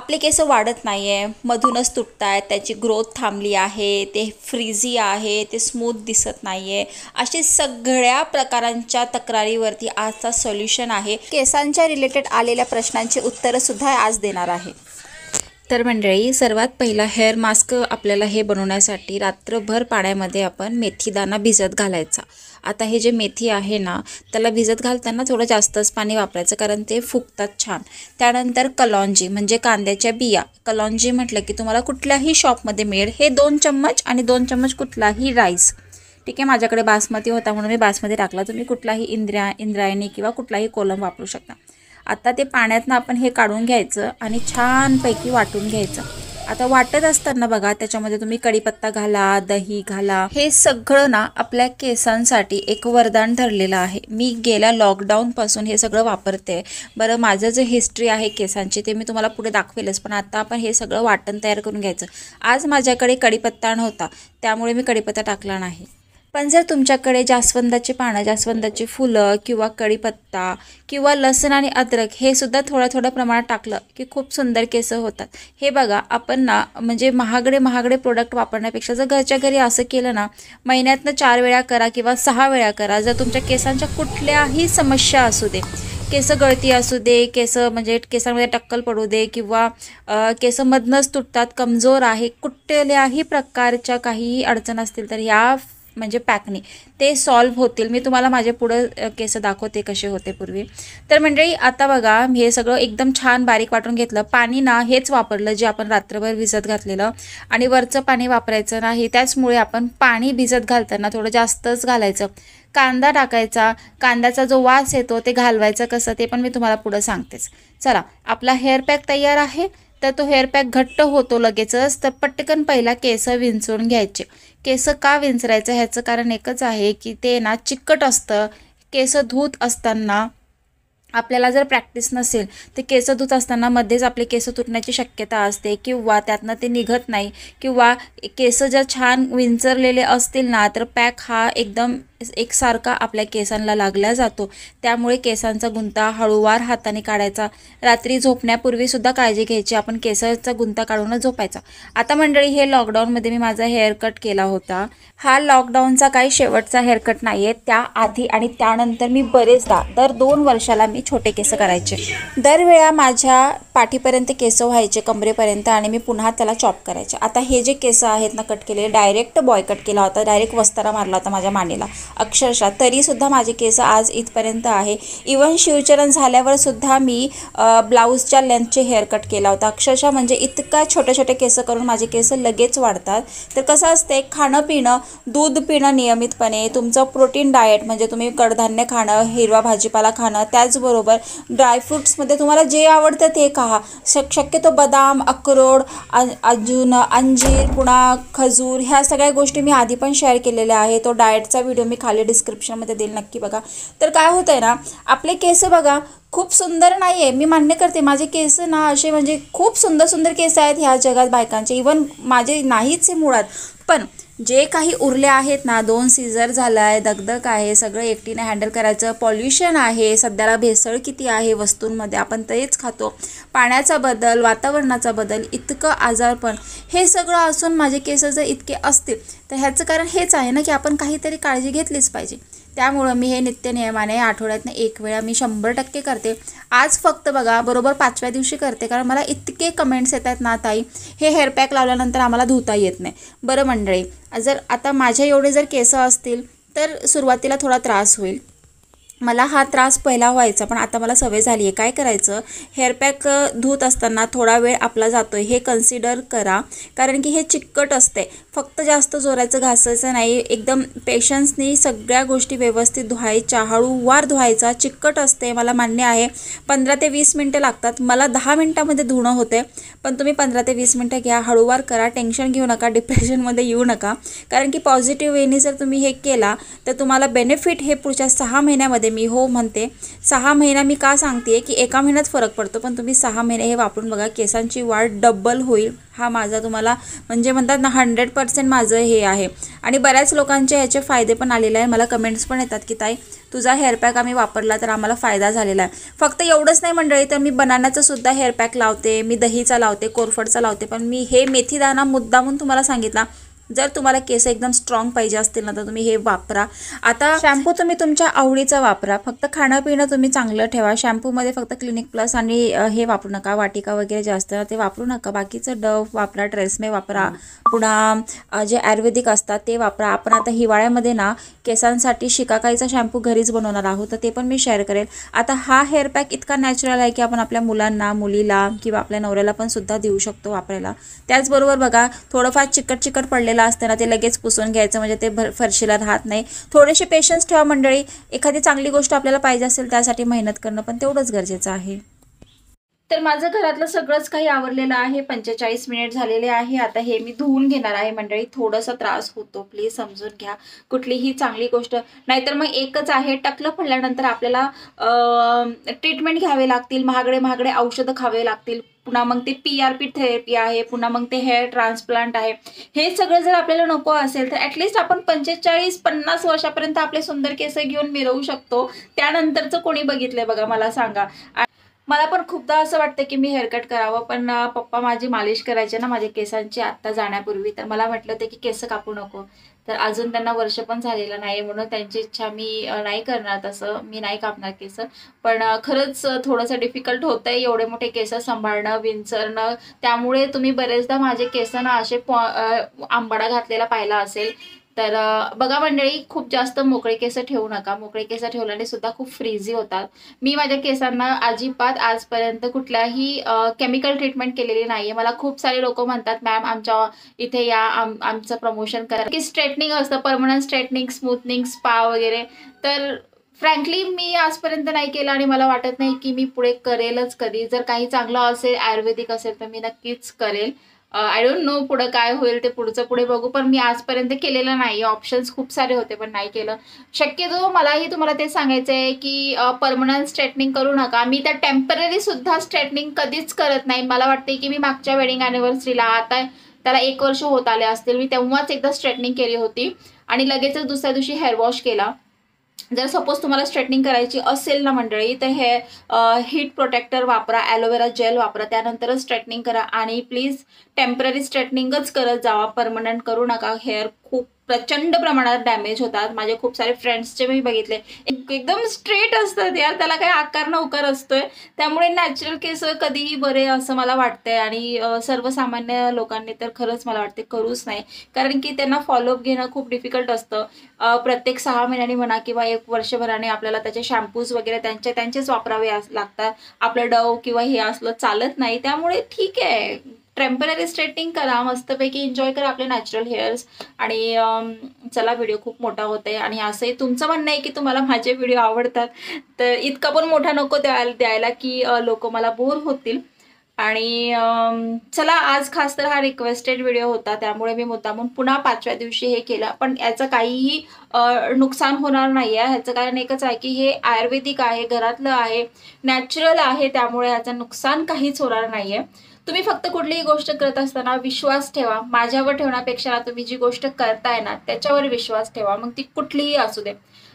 आपले केस वाढत नाही आहे, मधूनच तुटत आहेत, त्याची ग्रोथ थांबली आहे, ते फ्रीझी आहे, ते स्मूथ दिसत नाही आहे, अशा सगळ्या प्रकारांच्या तक्रारीवरती आजचा सोल्युशन आहे. केसांच्या रिलेटेड आलेल्या प्रश्नांची उत्तरंसुद्धा आज देणार आहे. तर मंडळी, सर्वात पहिला हेअर मास्क आपल्याला हे बनवण्यासाठी रात्रभर पाण्यामध्ये आपण मेथीदाणा भिजत घालायचा. आता हे जे मेथी आहे ना, त्याला भिजत घालताना थोडं जास्तच पाणी वापरायचं, कारण ते फुगतात छान. त्यानंतर कलौंजी म्हणजे कांद्याच्या बिया. कलौंजी म्हटलं की तुम्हाला कुठल्याही शॉपमध्ये मिळेल. हे 2 चम्मच आणि 2 चम्मच कुठलाही राईस. ठीक आहे, माझ्याकडे बासमती होता म्हणून मी बासमती टाकला. तुम्ही कुठलाही इंद्रायणी किंवा कुठलाही कोलम वापरू शकता. आता ते पाण्यातनं आपण हे काढून घ्यायचं आणि छानपैकी वाटून घ्यायचं. आता वाटत असताना बघा, त्याच्यामध्ये तुम्ही कढीपत्ता घाला, दही घाला. हे सगळं ना आपल्या केसांसाठी एक वरदान ठरलेलं आहे. मी गेल्या लॉकडाऊनपासून हे सगळं वापरते. बरं, माझं जे हिस्ट्री आहे केसांची ते मी तुम्हाला पुढे दाखवेलच, पण आता आपण हे सगळं वाटण तयार करून घ्यायचं. आज माझ्याकडे कढीपत्ता नव्हता, त्यामुळे मी कढीपत्ता टाकला नाही. पण जर तुमच्याकडे जास्वंदाची पानं, जास्वंदाची फुलं किंवा कढीपत्ता किंवा लसूण आणि अद्रक हे सुद्धा थोडं प्रमाणात टाकलं की खूप सुंदर केस होतात. हे बघा, आपण ना म्हणजे महागडे प्रोडक्ट वापरण्यापेक्षा जर घरच्या घरी असं केलं ना, महिन्यातनं 4 वेळा करा किंवा 6 वेळा करा. जर तुमच्या केसांच्या कुठल्याही समस्या असू दे, केस गळती असू दे, केस म्हणजे केसांमध्ये टक्कल पडू दे किंवा केस मधनंच तुटतात, कमजोर आहे, कुठल्याही प्रकारच्या काहीही अडचण असतील तर ह्या म्हणजे पॅकनी ते सॉल्व्ह होतील. मी तुम्हाला माझे पुढं केस दाखवते कसे होते पूर्वी. तर मंडळी, आता बघा, हे सगळं एकदम छान बारीक वाटून घेतलं. पाणी ना हेच वापरलं जे आपण रात्रभर भिजत घातलेलं, आणि वरचं पाणी वापरायचं नाही. त्याचमुळे आपण पाणी भिजत घालताना थोडं जास्तच घालायचं. कांदा टाकायचा, कांद्याचा जो वास येतो ते घालवायचं कसं ते पण मी तुम्हाला पुढं सांगतेच. चला, आपला हेअर पॅक तयार आहे. तर तो हेअर पॅक घट्ट होतो लगेचच. तर पटकन पहिला केस विंचरून घ्यायचे. केस का विंचरायचं ह्याचं कारण एकच आहे की ते ना चिकट असतं. केस धूत असताना आपल्याला जर प्रॅक्टिस नसेल तर केस धुत असताना मध्येच आपले केस तुटण्याची शक्यता असते, किंवा त्यातनं ते निघत नाही, किंवा केस जर छान विंचरलेले असतील ना तर पॅक हा एकदम एकसारखा आपल्या केसांना लागला जातो. त्यामुळे केसांचा गुंता हळूवार हाताने काढायचा. रात्री झोपण्यापूर्वीसुद्धा काळजी घ्यायची, आपण केसांचा गुंता काढूनच झोपायचा. आता मंडळी, हे लॉकडाऊनमध्ये मी माझा हेअर कट केला होता. हा लॉकडाऊनचा काही शेवटचा हेअरकट नाही आहे. त्याआधी आणि त्यानंतर मी बरेचदा दर 2 वर्षाला मी छोटे केस करायचे. दरवेळा माझ्या पाठीपर्यंत केस व्हायचे, कमरेपर्यंत, आणि मी पुन्हा त्याला चॉप करायचे. आता हे जे केस आहेत ना कट केलेले, डायरेक्ट बॉय कट केला होता, डायरेक्ट वस्तारा मारला होता माझ्या मानेला अक्षरशः. तरीसुद्धा माझे केस आज इथपर्यंत आहे. इवन शिवचरण झाल्यावर सुद्धा मी ब्लाऊजच्या लेंथचे हेअर कट केला होता अक्षरशः. म्हणजे इतका छोटे केस करून माझे केस लगेच वाढतात. तर कसं असते, खाणं पिणं, दूध पिणं नियमितपणे, तुमचं प्रोटीन डाएट म्हणजे तुम्ही कडधान्य खाणं, हिरवा भाजीपाला खाणं, त्याचबरोबर ड्रायफ्रूट्समध्ये तुम्हाला जे आवडतं ते खा. शक्यतो बदाम, अक्रोड, अजून अंजीर, पुन्हा खजूर, ह्या सगळ्या गोष्टी मी आधी पण शेअर केलेल्या आहे. तो डाएटचा व्हिडिओ मी खाली डिस्क्रिप्शनमध्ये देईल, नक्की बघा. तर काय होतं आहे ना, आपले केस बघा खूप सुंदर नाही आहे, मी मान्य करते. माझे केस ना असे म्हणजे खूप सुंदर केस आहेत ह्या जगात बायकांचे. इवन माझे नाहीच आहे मुळात, पण जे काही उरले आहेत ना, 2 सीझर झाला आहे, दगदग आहे, सगळं एकटीने हँडल करायचं, पॉल्युशन आहे, सध्याला भेसळ किती आहे वस्तूंमध्ये, आपण तेच खातो, पाण्याचा बदल, वातावरणाचा बदल, इतकं आजारपण, हे सगळं असून माझे केस जर इतके असतील तर ह्याचं कारण हेच आहे ना की आपण काहीतरी काळजी घेतलीच पाहिजे. त्यामुळं मी हे नित्यनियमाने आठवड्यातनं 1 वेळा मी 100% करते. आज फक्त बघा बरोबर 5व्या दिवशी करते, कारण मला इतके कमेंट्स येतात ना, ताई हे हेअर पॅक लावल्यानंतर आम्हाला धुता येत नाही. बरं मंडळी, जर आता माझ्या एवढे जर केस असतील तर सुरुवातीला थोडा त्रास होईल. मला हा त्रास पहिला व्हायचा, पण आता मला सवय झाली आहे. काय करायचं, हेअर पॅक धुत असताना थोडा वेळ आपला जातो आहे हे कन्सिडर करा, कारण की हे चिकट असते. फक्त जास्त जोराचं घासायचं नाही, एकदम पेशन्सनी सगळ्या गोष्टी व्यवस्थित धुवायच्या, हळूवार धुवायचा. चिकट असते, मला मान्य आहे. 15 ते 20 मिनटं लागतात, मला 10 मिनटामध्ये धुणं होते, पण तुम्ही 15 ते 20 मिनटं घ्या, हळूवार करा, टेन्शन घेऊ नका, डिप्रेशनमध्ये येऊ नका. कारण की पॉझिटिव्ह वेनी जर तुम्ही हे केला तर तुम्हाला बेनिफिट हे पुढच्या 6 महिन्यामध्ये, मी हो म्हणते 6 महिना. मी का सांगते की एका महिन्यात फरक पडतो, पण तुम्ही 6 महिने हे वापरून बघा, केसांची वाढ डबल होईल. हा माझा तुम्हाला म्हणजे म्हणतात ना 100% 100% माझं हे आहे आणि बऱ्याच लोकांचे ह्याचे फायदे पण आलेले आहे. मला कमेंट्स पण येतात की ताई तुझा हेअरपॅक आम्ही वापरला तर आम्हाला फायदा झालेला आहे. फक्त एवढंच नाही मंडळी, तर मी बनानाचा सुद्धा हेअरपॅक लावते, मी दहीचा लावते, कोरफडचा लावते, पण मी हे मेथीदाणा मुद्दामून तुम्हाला सांगितला. जर तुम्हाला केस एकदम स्ट्रॉंग पाहिजे असतील ना तर तुम्ही हे वापरा. आता शॅम्पू तुम्ही तुमच्या आवडीचा वापरा, फक्त खाणं पिणं तुम्ही चांगलं ठेवा. शॅम्पूमध्ये फक्त क्लिनिक प्लस आणि हे वापरू नका, वाटिका वगैरे जे असतं ते वापरू नका. बाकीचं डव वापरा, ट्रेसमे वापरा, पुन्हा जे आयुर्वेदिक असतात ते वापरा. आपण आता हिवाळ्यामध्ये ना केसांसाठी शिकाकाईचा शॅम्पू घरीच बनवणार आहोत, तर ते पण मी शेअर करेल. आता हा हेअरपॅक इतका नॅचरल आहे की आपण आपल्या मुलांना, मुलीला किंवा आपल्या नवऱ्याला पण सुद्धा देऊ शकतो वापरायला. त्याचबरोबर बघा थोडंफार चिकट पडलेलं असताना ते लगेच पुसून घ्यायचं, म्हणजे ते फरशीला राहत नाही. थोडेसे पेशन्स ठेवा मंडळी. एखादी चांगली गोष्ट आपल्याला पाहिजे असेल त्यासाठी मेहनत करणं पण तेवढंच गरजेचं आहे. तर माझं घरातलं सगळंच काही आवरलेलं आहे. 45 मिनिट झालेले आहे. आता हे मी धुवून घेणार आहे मंडळी. थोडासा त्रास होतो, प्लीज समजून घ्या. कुठलीही चांगली गोष्ट नाहीतर मग एकच आहे, टकलं पडल्यानंतर आपल्याला ट्रीटमेंट घ्यावे लागतील, महागडे औषधं खावे लागतील. पुन्हा मग ते PRP थेरपी आहे, पुन्हा मग ते हेअर ट्रान्सप्लांट आहे. हे सगळं जर आपल्याला नको असेल तर ॲटलिस्ट आपण 45-50 वर्षापर्यंत आपले सुंदर केस घेऊन मिरवू शकतो. त्यानंतरचं कोणी बघितलंय बघा, मला सांगा. मला पण खूपदा असं वाटतं की मी हेअरकट करावं, पण पप्पा माझी मालिश करायचे ना माझ्या केसांची आत्ता जाण्यापूर्वी, तर मला म्हटलं होतं की केस कापू नको. तर अजून त्यांना वर्ष पण झालेलं नाही, म्हणून त्यांची इच्छा मी नाही करणार, तसं मी नाही कापणार केस. पण खरंच थोडंसं डिफिकल्ट होतं आहे एवढे मोठे केस सांभाळणं, विंचरणं. त्यामुळे तुम्ही बरेचदा माझे केस ना असे आंबाडा घातलेला पाहिला असेल. तर बघा मंडळी, खूप जास्त मोकळे केस ठेवू नका. मोकळे केस ठेवल्याने सुद्धा खूप फ्रीझी होतात. मी माझ्या केसांना अजिबात आजपर्यंत कुठल्याही केमिकल ट्रीटमेंट केलेली नाहीये. मला खूप सारे लोक म्हणतात मॅम आमच्या इथे या, आमचं प्रमोशन करा, की स्ट्रेटनिंग असतं, परमनंट स्ट्रेटनिंग, स्मूथनिंग, स्पा वगैरे. तर फ्रँकली मी आजपर्यंत नाही केलं आणि मला वाटत नाही की मी पुढे करेलच कधी. जर काही चांगलं असेल, आयुर्वेदिक असेल तर मी नक्कीच करेल. आय डोंट नो पुढं काय होईल, ते पुढे बघू. पण मी आजपर्यंत केलेलं नाही. ऑप्शन्स खूप सारे होते पण नाही केलं. शक्यतो मलाही तुम्हाला ते सांगायचं आहे की परमनंट स्ट्रेटनिंग करू नका. मी त्या टेम्पररी सुद्धा स्ट्रेटनिंग कधीच करत नाही. मला वाटते की मी मागच्या वेडिंग अॅनिव्हर्सरीला, आता त्याला 1 वर्ष होत आले असतील, मी तेव्हाच एकदा स्ट्रेटनिंग केली होती आणि लगेचच दुसऱ्या दिवशी हेअर वॉश केला. जर सपोज तुम्हाला स्ट्रेटनिंग करायची असेल ना मंडळी, तर हे हीट प्रोटेक्टर वापरा, ॲलोवेरा जेल वापरा, त्यानंतरच स्ट्रेटनिंग करा. आणि प्लीज टेम्पररी स्ट्रेटनिंगच करत जावा, परमनंट करू नका. हेअर खूप प्रचंड प्रमाणात डॅमेज होतात. माझे खूप सारे फ्रेंड्सचे मी बघितले, एकदम स्ट्रेट असतात यार, त्याला काही आकार नौकार असतोय. त्यामुळे नॅचरल केस कधीही बरे असं मला वाटतंय. आणि सर्वसामान्य लोकांनी तर खरंच मला वाटते करूच नाही, कारण की त्यांना फॉलोअप घेणं खूप डिफिकल्ट असतं. प्रत्येक 6 महिन्यांनी म्हणा किंवा 1 वर्षभराने आपल्याला त्याचे शॅम्पूज वगैरे त्यांचेच वापरावे लागतात. आपलं डव किंवा हे असलं चालत नाही. त्यामुळे ठीक आहे, टेम्पररी स्ट्रेटनिंग करा, मस्तपैकी एन्जॉय करा आपले नॅचरल हेअर्स. आणि चला, व्हिडिओ खूप मोठा होत आहे आणि असंही तुमचं म्हणणं आहे की तुम्हाला माझे व्हिडिओ आवडतात, तर इतका पण मोठा नको द्यायला की लोक मला बोर होतील. आणि चला, आज खास तर हा रिक्वेस्टेड व्हिडिओ होता, त्यामुळे मी मुद्दामून पुन्हा 5व्या दिवशी हे केलं. पण याचं काहीही नुकसान होणार नाही आहे. ह्याचं कारण एकच आहे की हे आयुर्वेदिक आहे, घरातलं आहे, नॅचरल आहे, त्यामुळे ह्याचं नुकसान काहीच होणार नाही आहे. तुम्ही फक्त कुठलीही गोष्ट करत असताना विश्वास ठेवा. माझ्यावर ठेवण्यापेक्षा तुम्ही जी गोष्ट करताय ना त्याच्यावर विश्वास ठेवा, मग ती कुठलीही असू दे.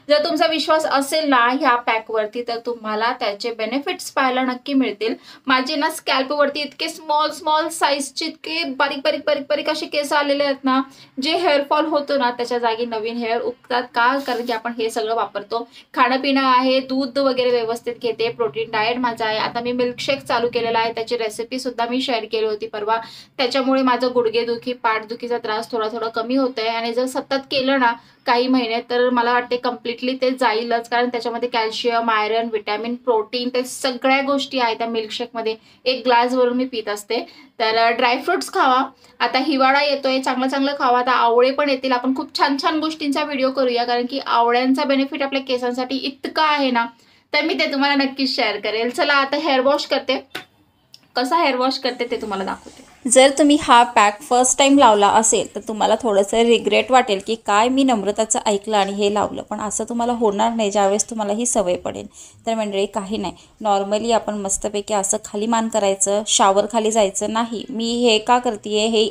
जर तुमचा विश्वास असेल ना ह्या पॅकवरती, तर तुम्हाला त्याचे बेनिफिट्स पाहायला नक्की मिळतील. माझे ना स्कॅल्पवरती इतके स्मॉल साईजचे, इतके बारीक असे केस आलेले आहेत ना, जे हेअरफॉल होतो ना त्याच्या जागी नवीन हेअर उगतात. का? कारण की आपण हे सगळं वापरतो. खाणं पिणं आहे, दूध वगैरे व्यवस्थित घेते, प्रोटीन डाएट माझा आहे. आता मी मिल्कशेक चालू केलेला आहे, त्याची रेसिपी सुद्धा मी शेअर केली होती परवा. त्याच्यामुळे माझं गुडघेदुखी, पाठदुखीचा त्रास थोडा कमी होत आहे. आणि जर सतत केलं ना काही महिने, तर मला वाटते कम्प्लिटली ते जाईलच, कारण त्याच्यामध्ये कॅल्शियम, आयरन, विटॅमिन, प्रोटीन, ते सगळ्या गोष्टी आहेत त्या मिल्कशेकमध्ये. 1 ग्लासवरून मी पित असते. तर ड्रायफ्रुट्स खावा. आता हिवाळा येतोय, चांगलं खावा. आता आवळे पण येतील, आपण खूप छान गोष्टींचा व्हिडिओ करूया, कारण की आवळ्यांचा बेनिफिट आपल्या केसांसाठी इतका आहे ना, तर मी ते तुम्हाला नक्कीच शेअर करेल. चला, आता हेअर वॉश करते. कसा हेअर वॉश करते ते तुम्हाला दाखवते. जर तुम्ही हा पॅक फर्स्ट टाईम लावला असेल तर तुम्हाला थोडंसं रिग्रेट वाटेल की काय मी नम्रताचं ऐकलं आणि हे लावलं, पण असं तुम्हाला होणार नाही ज्यावेळेस तुम्हाला ही सवय पडेल. तर मंडळी काही नाही, नॉर्मली आपण मस्तपैकी असं खाली मान करायचं, शावर खाली जायचं नाही. मी हे का करते, हे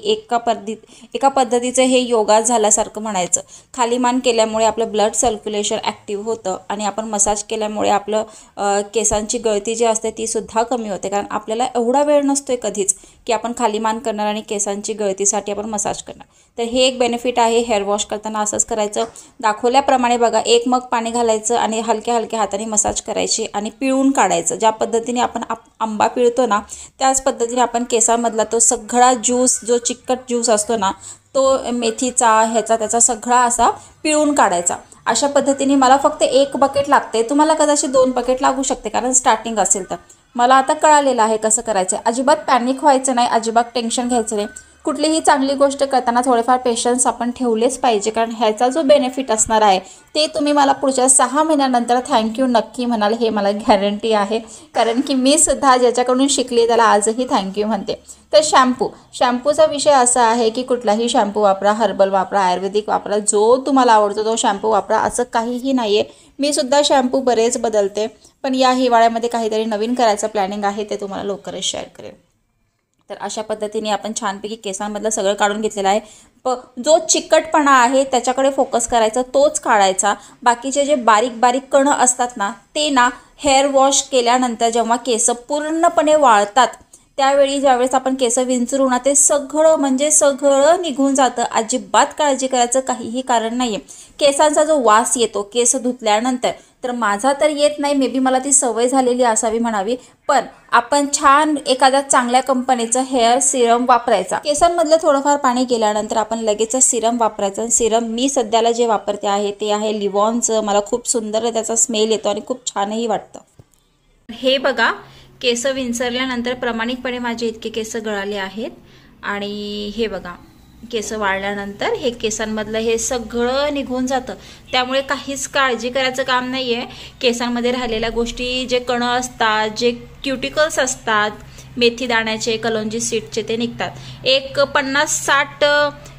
एका पद्धतीचं हे योगा झाल्यासारखं म्हणायचं. खाली मान केल्यामुळे आपलं ब्लड सर्क्युलेशन ॲक्टिव्ह होतं आणि आपण मसाज केल्यामुळे आपलं केसांची गळती जी असते ती सुद्धा कमी होते. कारण आपल्याला एवढा वेळ नसतोय कधीच की आपण खाली मान करणार आणि केसांची गळतीसाठी आपण मसाज करणार. तर हे एक बेनिफिट आहे. हेअर वॉश करताना असंच करायचं, दाखवल्याप्रमाणे बघा. एक मग पाणी घालायचं आणि हलक्या हलक्या हाताने मसाज करायची आणि पिळून काढायचं. ज्या पद्धतीने आपण आंबा पिळतो ना त्याच पद्धतीने आपण केसांमधला तो सगळा ज्यूस, जो चिकट ज्यूस असतो ना, तो मेथीचा ह्याचा त्याचा सगळा असा पिळून काढायचा. अशा पद्धतीने मला फक्त 1 बकेट लागते, तुम्हाला कदाचित 2 बकेट लागू शकते कारण स्टार्टिंग असेल तर. मला आता कळालेलं आहे कसं करायचं. अजिबात पॅनिक व्हायचं नाही, अजिबात टेन्शन घ्यायचं नाही. कुठलीही चांगली गोष्ट करताना थोडेफार पेशन्स आपण ठेवलेच पाहिजे, कारण ह्याचा जो बेनिफिट असणार आहे ते तुम्ही मला पुढच्या 6 महिन्यानंतर थँक्यू नक्की म्हणाल, हे मला गॅरंटी आहे. कारण की मी सुद्धा ज्याच्याकडून शिकली त्याला आजही थँक्यू म्हणते. तर शॅम्पूचा विषय असा आहे की कुठलाही शॅम्पू वापरा, हर्बल वापरा, आयुर्वेदिक वापरा, जो तुम्हाला आवडतो तो शॅम्पू वापरा, असं काहीही नाही आहे. मी सुद्धा शॅम्पू बरेच बदलते, पण या हिवाळ्यामध्ये काहीतरी नवीन करायचं प्लॅनिंग आहे, ते तुम्हाला लवकरच शेअर करेन. तर अशा पद्धतीने आपण छानपैकी केसांमधलं सगळं काढून घेतलेलं आहे. जो चिकटपणा आहे त्याच्याकडे फोकस करायचा, तोच काढायचा. बाकीचे जे बारीक बारीक कणं असतात ना ते ना हेअर वॉश केल्यानंतर जेव्हा केस पूर्णपणे वाळतात त्यावेळी ज्यावेळेस आपण केस विंचरू ना ते सगळं म्हणजे सगळं निघून जातं. अजिबात काळजी करायचं काहीही कारण नाही आहे. केसांचा जो वास येतो केस धुतल्यानंतर, तर माझा तर येत नाही, मे बी मला ती सवय झालेली असावी म्हणावी. पण आपण छान एखाद्या चांगल्या कंपनीचं हेअर सिरम वापरायचा. केसांमधलं थोडंफार पाणी गेल्यानंतर आपण लगेच सिरम वापरायचं. सिरम मी सध्याला जे वापरते आहे ते आहे लिवॉनचं. मला खूप सुंदर त्याचा स्मेल येतो आणि खूप छानही वाटतं. हे बघा, केस विंचरल्यानंतर प्रामाणिकपणे माझे इतके केस गळाले आहेत. आणि हे बघा, केस वाळल्यानंतर हे केसांमधलं हे सगळं निघून जातं. त्यामुळे काहीच काळजी करायचं काम नाही आहे. केसांमध्ये राहिलेल्या गोष्टी, जे कणं असतात, जे क्युटिकल्स असतात, मेथी दाण्याचे, कलोंजी सीडचे, ते निघतात. एक 50-60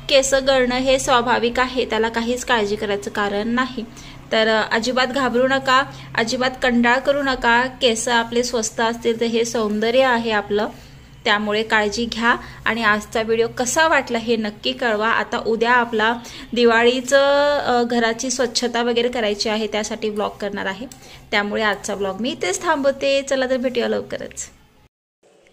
केस गळणं हे स्वाभाविक आहे, त्याला काहीच काळजी करायचं कारण नाही. तर अजिबात घाबरू नका, अजिबात कंटाळ करू नका. केस आपले स्वस्त असतील तर हे सौंदर्य आहे आपलं, त्यामुळे काळजी घ्या. आणि आजचा व्हिडिओ कसा वाटला हे नक्की कळवा. आता उद्या आपला दिवाळीचं घराची स्वच्छता वगैरे करायची आहे, त्यासाठी व्लॉग करणार आहे. त्यामुळे आजचा व्लॉग मी इथेच थांबवते. चला तर भेटूया लवकरच.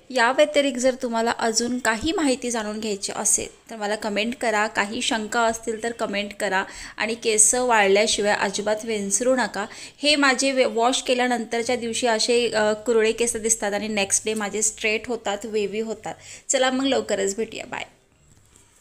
या व्यतिरिक्त जर तुम्हाला अजून काही माहिती जाणून घ्यायची असेल तर मला कमेंट करा. काही शंका असतील तर कमेंट करा. आणि केस वाळल्याशिवाय अजिबात विंचरू नका. हे माझे वॉश केल्यानंतरच्या दिवशी असे कुरळे केस दिसतात आणि नेक्स्ट डे माझे स्ट्रेट होतात, वेव्ही होतात. चला मग लवकरच भेटूया. बाय.